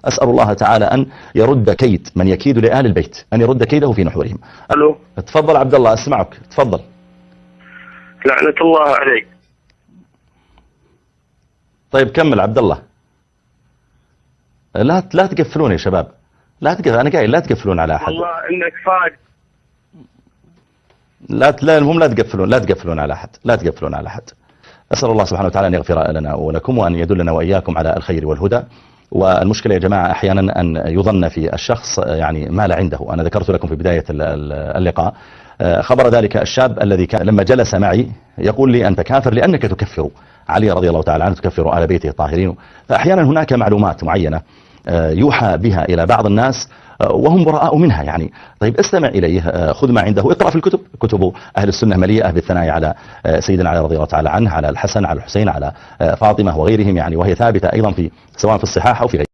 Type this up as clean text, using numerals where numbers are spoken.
أسأل الله تعالى أن يرد كيد من يكيد لآل البيت، أن يرد كيده في نحورهم. الو، تفضل عبد الله، أسمعك، تفضل. لعنة الله عليك. طيب كمل عبد الله. لا تقفلون يا شباب، لا تقفل، أنا قايل لا تقفلون على أحد. والله انك فاق. لا المهم لا تقفلون على أحد، لا تقفلون على أحد. أسأل الله سبحانه وتعالى أن يغفر لنا ولكم وأن يدلنا وإياكم على الخير والهدى. والمشكلة يا جماعة أحيانا أن يظن في الشخص يعني ما لا عنده. أنا ذكرت لكم في بداية اللقاء خبر ذلك الشاب الذي كان لما جلس معي يقول لي أنت كافر لأنك تكفر علي رضي الله تعالى عنه، تكفر آل بيته الطاهرين. فأحيانا هناك معلومات معينة يوحى بها إلى بعض الناس وهم براء منها يعني. طيب استمع إليه، خذ ما عنده، اقرأ في الكتب. كتب أهل السنة مليئة بالثناء على سيدنا علي رضي الله تعالى عنه، على الحسن، على الحسين، على فاطمة وغيرهم يعني، وهي ثابتة أيضا في سواء في الصحاح أو في غيره.